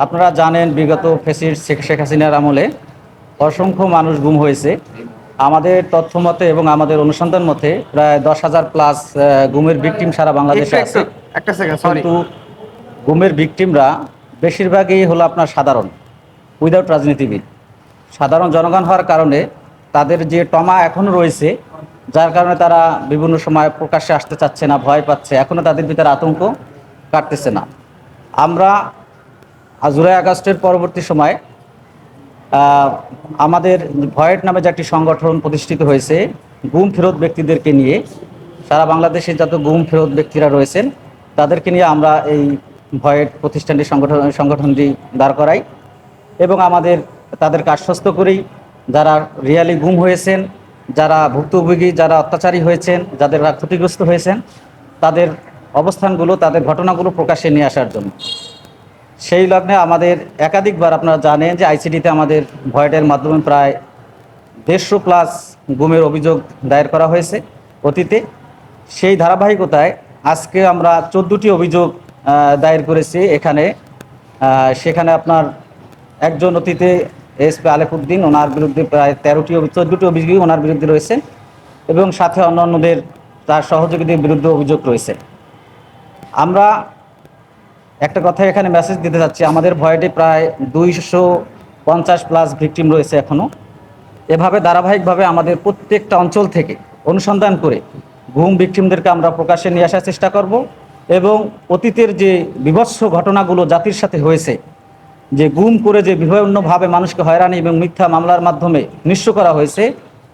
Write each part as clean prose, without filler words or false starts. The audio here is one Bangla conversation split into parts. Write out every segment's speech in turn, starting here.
আপনারা জানেন বিগত ফ্যাসিস্ট শেখ হাসিনার আমলে অসংখ্য মানুষ গুম হয়েছে। আমাদের তথ্য মতে এবং আমাদের অনুসন্ধান মতে প্রায় 10,000 প্লাস গুমের ভিকটিম সারা বাংলাদেশে একটু আছে। একটু একটা সেকেন্ড, সরি। কিন্তু গুমের ভিকটিমরা বেশিরভাগই হলো আপনার সাধারণ, উইদাউট রাজনীতিবিদ, সাধারণ জনগণ হওয়ার কারণে তাদের যে টমা এখনও রয়েছে, যার কারণে তারা বিভিন্ন সময় প্রকাশ্যে আসতে চাচ্ছে না, ভয় পাচ্ছে, এখনও তাদের ভিতরে আতঙ্ক কাটতেছে না। আমরা জুলাই আগস্টের পরবর্তী সময় আমাদের ভয়েট নামে যে একটি সংগঠন প্রতিষ্ঠিত হয়েছে গুম ফেরত ব্যক্তিদেরকে নিয়ে। সারা বাংলাদেশে যত গুম ফেরত ব্যক্তিরা রয়েছেন তাদেরকে নিয়ে আমরা এই ভয়েট প্রতিষ্ঠানটি সংগঠনটি দাঁড় করাই এবং তাদেরকে আশ্বস্ত করি যারা রিয়ালি গুম হয়েছেন, যারা ভুক্তভোগী, যারা অত্যাচারী হয়েছেন, যাদের ক্ষতিগ্রস্ত হয়েছেন, তাদের অবস্থানগুলো, তাদের ঘটনাগুলো প্রকাশ্যে নিয়ে আসার জন্য। সেই লগ্নে আমাদের একাধিকবার, আপনারা জানেন যে আইসিডিতে আমাদের ভয়েটের মাধ্যমে প্রায় 150 প্লাস গুমের অভিযোগ দায়ের করা হয়েছে অতীতে। সেই ধারাবাহিকতায় আজকে আমরা 14টি অভিযোগ দায়ের করেছি এখানে। সেখানে আপনার একজন অতীতে এসপি আলেকুদ্দিন, ওনার বিরুদ্ধে প্রায় 14টি অভিযোগই ওনার বিরুদ্ধে রয়েছে এবং সাথে অন্যান্যদের তার সহযোগীদের বিরুদ্ধে অভিযোগ রয়েছে। আমরা একটা কথা এখানে মেসেজ দিতে চাচ্ছি, আমাদের ভয়েটে প্রায় 250 প্লাস ভিকটিম রয়েছে এখনও। এভাবে ধারাবাহিকভাবে আমাদের প্রত্যেকটা অঞ্চল থেকে অনুসন্ধান করে গুম ভিকটিমদেরকে আমরা প্রকাশ্যে নিয়ে আসার চেষ্টা করব এবং অতীতের যে বিভৎস ঘটনাগুলো জাতির সাথে হয়েছে, যে গুম করে যে বিভিন্নভাবে মানুষকে হয়রানি এবং মিথ্যা মামলার মাধ্যমে নিঃস্ব করা হয়েছে,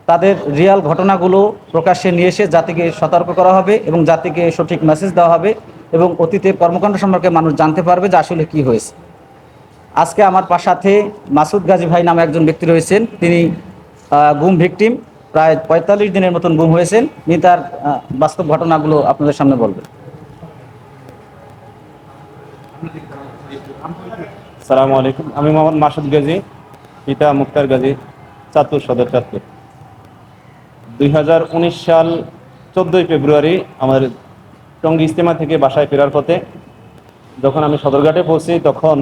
তাদের রিয়াল ঘটনাগুলো প্রকাশ্যে নিয়ে এসে জাতিকে সতর্ক করা হবে এবং জাতিকে সঠিক মেসেজ দেওয়া হবে এবং অতীতের কর্মকাণ্ড সম্পর্কে মানুষ জানতে পারবে যে আসলে কি হয়েছে। আজকে আমার সাথে মাসুদ গাজী ভাই নামে একজন ব্যক্তি রয়েছেন। তিনি গুম ভিকটিম, প্রায় 45 দিনের মতন গুম হয়েছেন। তিনি তার বাস্তব ঘটনাগুলো আপনাদের সামনে বলবেন। আসসালামু আলাইকুম। আমি মোহাম্মদ মাসুদ গাজী, পিতা মুক্তার গাজী, চাঁদপুর সদর, চাঁদপুর। 2019 সাল 14ই ফেব্রুয়ারি আমার টঙ্গী ইজতেমা থেকে বাসায় ফেরার পথে যখন আমি সদরঘাটে পৌঁছি, তখন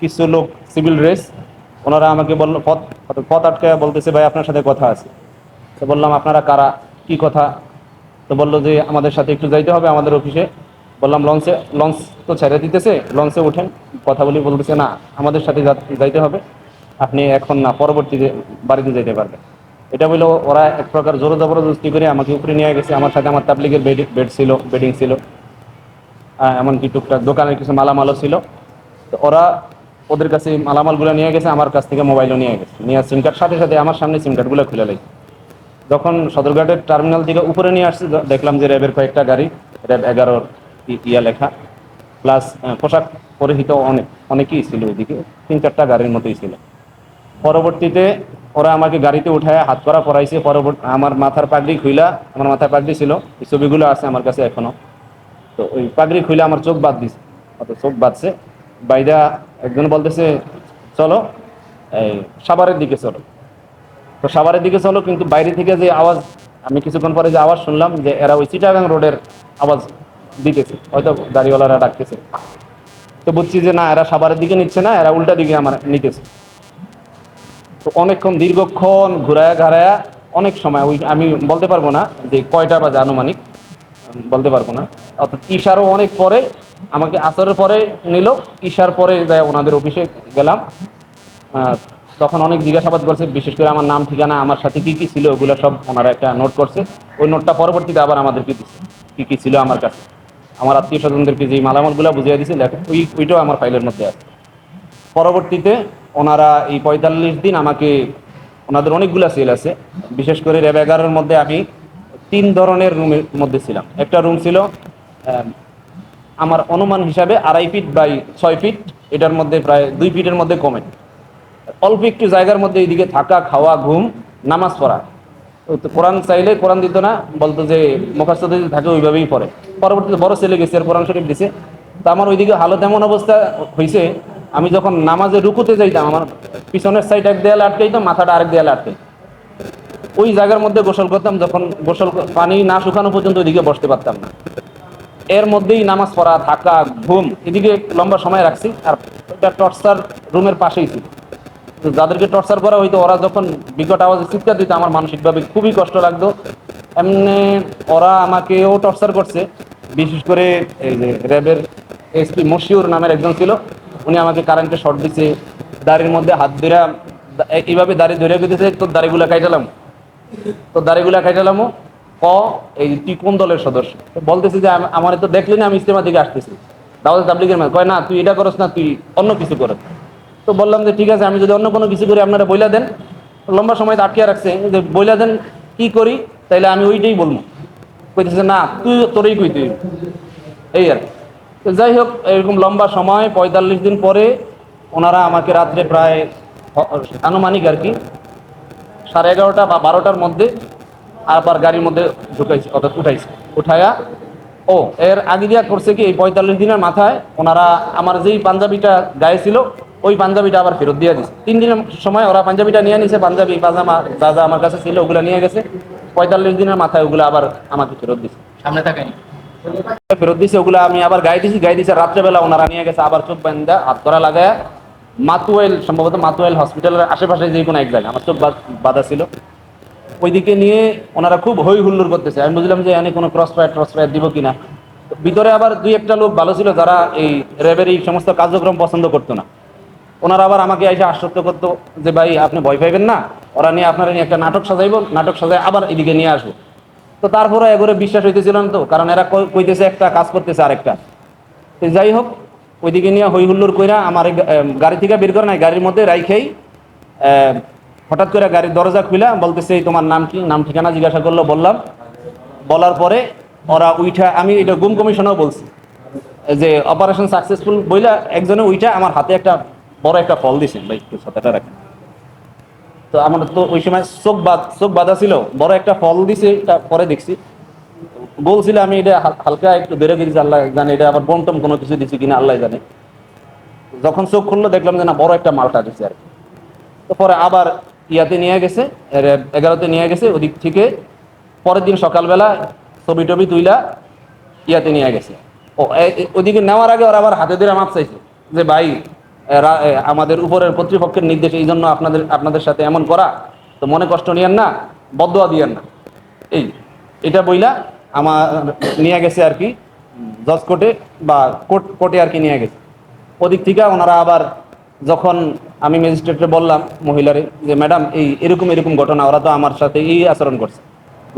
কিছু লোক সিভিল ড্রেস, ওনারা আমাকে বললো, পথ আটকে বলতেছে, ভাই আপনার সাথে কথা আছে। তো বললাম, আপনারা কারা, কি কথা? তো বললো যে আমাদের সাথে একটু যাইতে হবে আমাদের অফিসে। বললাম, লঞ্চ তো ছেড়ে দিতেছে, লঞ্চে ওঠেন, কথা বলি। বলতেছে, না, আমাদের সাথে যাইতে হবে, আপনি এখন না, পরবর্তীতে বাড়িতে যেতে পারবেন। এটা বললো। ওরা এক প্রকার জোর জবরদস্তি করে আমাকে উপরে নিয়ে গেছে। আমার সাথে আমার তাবলিগের বেডিং ছিল, এমনকি টুকটাক দোকানের কিছু মালামালও ছিল। তো ওরা ওদের কাছে মালামালগুলো নিয়ে গেছে, আমার কাছ থেকে মোবাইলও নিয়ে গেছে, নিয়ে সিম কার্ড সাথে সাথে আমার সামনে সিম কার্ডগুলো খুলে লাগছে। যখন সদরঘাটের টার্মিনাল থেকে উপরে নিয়ে আসছে, দেখলাম যে র্যাবের কয়েকটা গাড়ি, র্যাব 11 ইয়া লেখা, প্লাস পোশাক পরিহিত অনেকেই ছিল ওইদিকে, 3-4টা গাড়ির মতোই ছিল। পরবর্তীতে ওরা আমাকে গাড়িতে উঠায় হাত করা পরাইছে। আমার মাথার পাগড়ি খুইলা, আমার মাথায় পাগড়ি ছিল, এই ছবিগুলো আছে আমার কাছে এখনো। তো ওই পাগড়ি খুইলা আমার চোখ বাঁধ দিছে, চোখ বাঁধছে বাইদা। একজন বলতেছে, চলো এই সাভারের দিকে চলো। তো সাভারের দিকে চলো, কিন্তু বাইরে থেকে যে আওয়াজ, আমি কিছুক্ষণ পরে যে আওয়াজ শুনলাম, যে এরা ওই চিটাগাং রোডের আওয়াজ দিতেছে, হয়তো গাড়িওয়ালারা ডাকতেছে। তো বুঝছি যে না, এরা সাভারের দিকে নিচ্ছে না, এরা উল্টা দিকে আমার নিতেছে। তো অনেকক্ষণ, দীর্ঘক্ষণ ঘুরায়া ঘাড়ায়া, অনেক সময়, ওই আমি বলতে পারবো না যে কয়টা বাজে আনুমানিক, বলতে পারবো না। অর্থাৎ ঈশারও অনেক পরে, আমাকে আসরের পরে নিল, ঈশার পরে যাই ওনাদের অফিসে গেলাম। তখন অনেক জিজ্ঞাসাবাদ করছে, বিশেষ করে আমার নাম, ঠিকানা, আমার সাথে কি কি ছিল, ওগুলো সব ওনারা একটা নোট করছে। ওই নোটটা পরবর্তীতে আবার আমাদেরকে দিচ্ছে, কি কি ছিল আমার কাছে, আমার আত্মীয় স্বজনদেরকে যে মালামালগুলো বুঝিয়ে দিয়েছে, ওইটাও আমার ফাইলের মধ্যে আছে। পরবর্তীতে ওনারা এই 45 দিন আমাকে, ওনাদের অনেকগুলো সেল আছে, বিশেষ করে র্যাব 11-এর মধ্যে আমি 3 ধরনের রুমের মধ্যে ছিলাম। একটা রুম ছিল আমার অনুমান হিসাবে 2.5 ফিট বাই 6 ফিট, এটার মধ্যে প্রায় 2 ফিটের মধ্যে কমে, অল্প একটু জায়গার মধ্যে এইদিকে থাকা, খাওয়া, ঘুম, নামাজ পড়া। তো কোরআন চাইলে কোরআন দিত না, বলতো যে মুখস্থ যদি থাকে ওইভাবেই পড়ে। পরবর্তীতে বড় ছেলে গেছে, আর কোরআন শরীফ দিছে। তো আমার ওইদিকে হালত এমন অবস্থা হয়েছে, আমি যখন নামাজে রুকুতে যাইতাম, আমার পিছনের সাইড এক দেয়ালে আটকাইতাম, মাথাটা আরেক দেয়ালে আটকাইতাম। ওই জায়গার মধ্যে গোসল করতাম, যখন গোসল পানি না শুকানো পর্যন্ত ওইদিকে বসতে পারতাম না। এর মধ্যেই নামাজ পড়া, থাকা, ঘুম, এদিকে লম্বা সময় রাখছি। আর একটা টর্চার রুমের পাশেই ছিল। তো যাদেরকে টর্চার করা হইতো ওরা যখন বিকট আওয়াজে চিৎকার দিত আমার মানসিকভাবে খুবই কষ্ট লাগতো। এমনি ওরা আমাকেও টর্চার করছে। বিশেষ করে এই যে র্যাবের এসপি মশিউর নামের একজন ছিল, উনি আমাকে কারেন্টে শর্ট দিছে, দাড়ির মধ্যে হাত ধরে এইভাবে দাড়ি ধরে দিতেছে, তোর দাড়িগুলা কাইটালাম, তোর দাড়িগুলা কাইটালামও ক এই তুই কোন দলের সদস্য। তো বলতেছি যে আমার তো দেখলি না, আমি ইস্তেমা থেকে আসতেছি, দাওয়াত তাবলীগের মাঝে। কয় না, তুই এটা করস না, তুই অন্য কিছু কর। তো বললাম যে ঠিক আছে, আমি যদি অন্য কোনো কিছু করি আপনারা বইলা দেন। লম্বা সময় আটকে রাখছে যে বইলা দেন কি করি, তাইলে আমি ওইটাই বলবো। কইতেছে না, তুই তোরই কই তুই, এই আর কি। তো যাই হোক, এরকম লম্বা সময় 45 দিন পরে ওনারা আমাকে রাত্রে প্রায় আনুমানিক আর কি 11:30 বা 12টার মধ্যে আবার গাড়ির মধ্যে ঢুকাইছে, অর্থাৎ উঠাইছে। উঠায়া এর আগে দিয়া করছে কি, এই 45 দিনের মাথায় ওনারা আমার যেই পাঞ্জাবিটা গায়ে ছিল ওই পাঞ্জাবিটা আবার ফেরত দিয়ে দিছে। 3 দিনের সময় ওরা পাঞ্জাবিটা নিয়ে নিছে, পাঞ্জাবি পাজামা যা যা আমার কাছে ছিল ওগুলো নিয়ে গেছে। 45 দিনের মাথায় ওগুলো আবার আমাকে ফেরত দিছে, সামনে তাকাই। ফেরত দিছে। ওগুলো আমি আবার গায়ে দিছে। রাত্রেবেলা ওনারা নিয়ে গেছে আবার চোখ বান্ধা হাত করা লাগায় মাতুয়াইল, সম্ভবত মাতুয়াইল হসপিটালের আশেপাশে যে কোনো এক জায়গায়, আমার চোখ বাঁধা ছিল, ওইদিকে নিয়ে ওনারা খুব হই হুল্লোড় করতেছে। আমি বুঝলাম যে এনে কোনো ক্রস ফায়ার দিব কিনা। ভিতরে আবার 2-1টা লোক ভালো ছিল যারা এই র্যাবের এই সমস্ত কার্যক্রম পছন্দ করতো না। ওনারা আবার আমাকে এসে আশ্বস্ত করতো যে ভাই আপনি ভয় পাইবেন না, ওরা নিয়ে আপনারা নিয়ে একটা নাটক সাজাইব, নাটক সাজায় আবার এদিকে নিয়ে আসবো। তো তারপরে এগোরে বিশ্বাস হইতেছিল না, তো কারণ এরা কইতেছে একটা, কাজ করতেছে আরেকটা। তো যাই হোক, ওইদিকে নিয়ে হই হুল্লোড় কইরা আমার গাড়ি থেকে বের করে নাই, গাড়ির মধ্যে রাইখেই হঠাৎ করে গাড়ির দরজা খুলে বলতেছে তোমার নাম কি, নাম ঠিকানা জিজ্ঞাসা করলো। বললাম, বলার পরে ওরা উইঠা, আমি এটা গুম কমিশনেও বলছি যে অপারেশন সাকসেসফুল বইলা একজনে উইঠা আমার হাতে একটা বড় একটা ফল দিয়েছেন, ভাই একটু সাথেটা রাখেন। তো আমার তো ওই সময় চোখ বাঁধা ছিল, বড় একটা ফল দিছে, এটা পরে দেখছি। বলছিল আমি এটা হালকা একটু বেড়ে গেছি, আল্লাহ জানে এটা আবার বন্টম কোনো কিছু দিছি কিনা আল্লাহ জানে। যখন চোখ খুললো দেখলাম যে না, বড় একটা মালটা দিছে আর কি। তো পরে আবার ইয়াতে নিয়ে গেছে, 11তে নিয়ে গেছে। ওদিক থেকে পরের দিন সকালবেলা ছবি টবি তুইলা ইয়াতে নিয়ে গেছে। ওদিকে নেওয়ার আগে ওরা আবার হাতে ধরে মাপ চাইছে যে ভাই আমাদের উপরের কর্তৃপক্ষের নির্দেশ, এই জন্য আপনাদের সাথে এমন করা, তো মনে কষ্ট নিয়েন না, বদদোয়া দিয়েন না। এটা বইলা আমার নিয়ে গেছে আর কি জজ কোর্টে বা কোর্টে আর কি নিয়ে গেছে। ওদিক থেকে ওনারা আবার যখন আমি ম্যাজিস্ট্রেটে বললাম মহিলারে যে ম্যাডাম এরকম এরকম ঘটনা, ওরা তো আমার সাথে এই আচরণ করছে।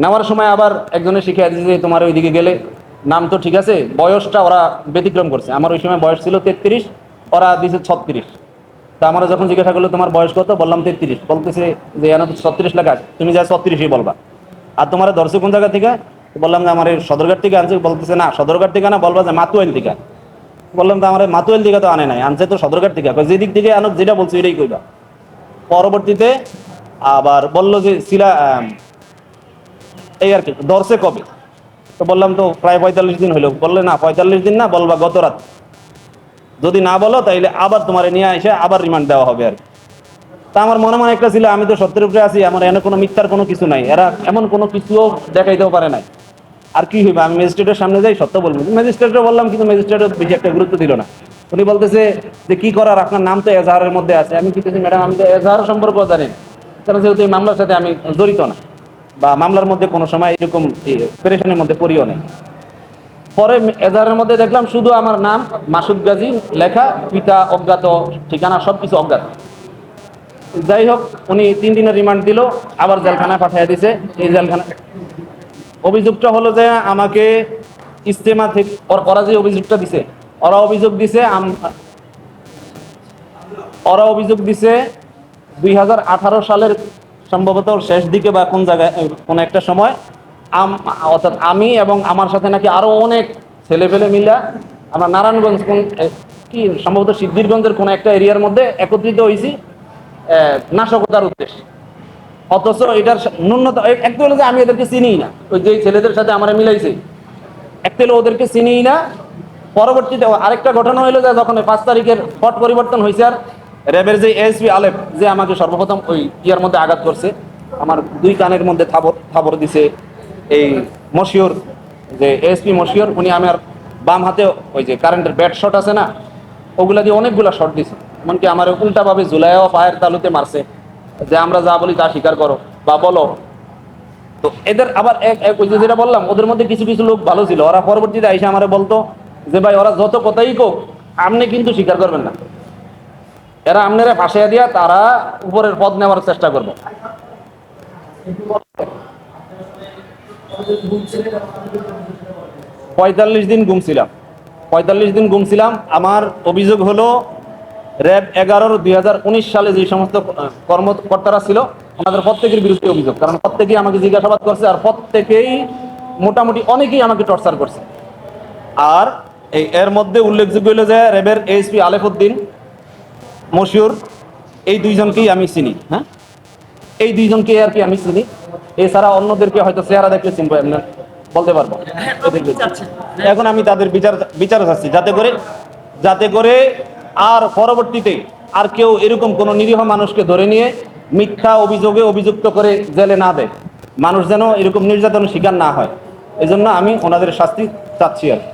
নেওয়ার সময় আবার একজনে শিখিয়ে দিয়েছে যে তোমার ওইদিকে গেলে নাম তো ঠিক আছে, বয়সটা ওরা ব্যতিক্রম করছে। আমার ওই সময় বয়স ছিল 33, ওরা দিয়েছে 36। তা আমরা যখন জিজ্ঞাসা করলো তোমার বয়স কত, বললাম 33। বলতেছে যে এনে তো 36 লেখা, তুমি যা 36ই বলবা। আর তোমার ধরছে কোন জায়গা থেকে, বললাম যে আমার এই সদরঘাট থেকে আনছে। বলতেছে না, সদরঘাট থেকে না, বলবা যে মাতুয়াইল থেকে। বললাম তো আমার মাতুয়াইল থেকে তো আনে নাই, আনছে তো সদরঘাট থেকে। যেদিক থেকে আনুক, যেটা বলছো এটাই কইবা। পরবর্তীতে আবার বললো যে এই আর কি ধরছে কবে, তো বললাম তো প্রায় 45 দিন হইলো। বললে না 45 দিন না, বলবা গত রাত। যদি না বলো তাইলে আবার তোমার নিয়ে এসে আবার রিমান্ড দেওয়া হবে আর কি। তা আমার মনে মনে একটা ছিল, আমি তো সত্যের উপরে আছি, আমার এনে কোনো মিথ্যার কোনো কিছু নাই, এরা এমন কোনো কিছুও দেখাইতেও পারে নাই। আর কি হইবে, আমি ম্যাজিস্ট্রেটের সামনে যাই সত্য বলবো। ম্যাজিস্ট্রেটও বললাম, কিন্তু ম্যাজিস্ট্রেটও বেশি একটা গুরুত্ব দিল না। উনি বলতেছে যে কি করার, আপনার নাম তো এজাহারের মধ্যে আছে। আমি বলতেছি ম্যাডাম আমি তো এজাহার সম্পর্কেও জানি না, কারণ যেহেতু এই মামলার সাথে আমি জড়িত না, বা মামলার মধ্যে কোনো সময় এরকম পেরেশানির মধ্যে পড়িও নেই। পরে এজাহারের মধ্যে দেখলাম শুধু আমার নাম মাসুদ গাজী লেখা, পিতা অজ্ঞাত, ঠিকানা সবকিছু অজ্ঞাত। যাই হোক, উনি 3 দিনের রিমান্ড দিল, আবার জেলখানায় পাঠিয়ে দিছে। এই জেলখানা অভিযোগটা হলো যে আমাকে ইস্তেমা থেকে ওরা যে অভিযোগটা দিছে, ওরা অভিযোগ দিছে 2018 সালের সম্ভবত শেষ দিকে বা কোন জায়গায় কোন একটা সময়, অর্থাৎ আমি এবং আমার সাথে নাকি আরো অনেক ছেলেপেলে মিলা আমরা নারায়ণগঞ্জ কি সম্ভবত সিদ্ধিরগঞ্জের কোন একটা এরিয়ার মধ্যে একত্রিত হয়েছি নাশকতার উদ্দেশ্যে। অথচ এটার ন্যূনতম একটা হলো যে আমি এদেরকে চিনিই না, ওই যে ছেলেদের সাথে আমরা মিলাইছি, একটা হলো ওদেরকে চিনিই না। পরবর্তীতে আরেকটা ঘটনা হইলো যে যখন 5 তারিখের পট পরিবর্তন হয়েছে, আর র্যাবের যে এসপি আলেপ যে আমাকে সর্বপ্রথম ওই ইয়ার মধ্যে আঘাত করছে, আমার 2 কানের মধ্যে থাবর দিছে। এই মশিউর যে এসপি মশিউর, উনি আমার বাম হাতে ওই যে কারেন্টের ব্যাট শট আছে না, ওগুলা দিয়ে অনেকগুলা শট দিছে, এমনকি আমার উল্টাভাবে ঝুলাইও পায়ের তালুতে মারছে যে আমরা যা বলি তা স্বীকার করো বা বলো। তো এদের আবার ওই যে যেটা বললাম, ওদের মধ্যে কিছু কিছু লোক ভালো ছিল, ওরা পরবর্তীতে আইসা আমারে বলতো যে ভাই ওরা যত কথাই কোক আপনি কিন্তু স্বীকার করবেন না, এরা আপনারা ফাঁসিয়ে দিয়া তারা উপরের পদ নেওয়ার চেষ্টা করবে। 45 দিন ঘুমছিলাম, 45 দিন ঘুমছিলাম। আমার অভিযোগ হলো র্যাব 11-2019 সালে যে সমস্ত কর্মকর্তারা ছিল ওনাদের প্রত্যেকের বিরুদ্ধে অভিযোগ, কারণ প্রত্যেকেই আমাকে জিজ্ঞাসাবাদ করছে আর প্রত্যেকেই মোটামুটি অনেকেই আমাকে টর্চার করছে। আর এর মধ্যে উল্লেখযোগ্য হলো যে র্যাবের এএসপি আলেফউদ্দিন, মশিউর, এই দুইজনকেই আমি চিনি। হ্যাঁ, এই দুইজনকে আর কি আমি চিনি, এছাড়া অন্যদেরকে হয়তো চেহারা দেখলে চিনবো, এমনি বলতে পারবো। এখন আমি তাদের বিচার চাচ্ছি, যাতে করে আর পরবর্তীতে আর কেউ এরকম কোনো নিরীহ মানুষকে ধরে নিয়ে মিথ্যা অভিযোগে অভিযুক্ত করে জেলে না দেয়, মানুষ যেন এরকম নির্যাতনের শিকার না হয়। এজন্য আমি ওনাদের শাস্তি চাচ্ছি আর কি।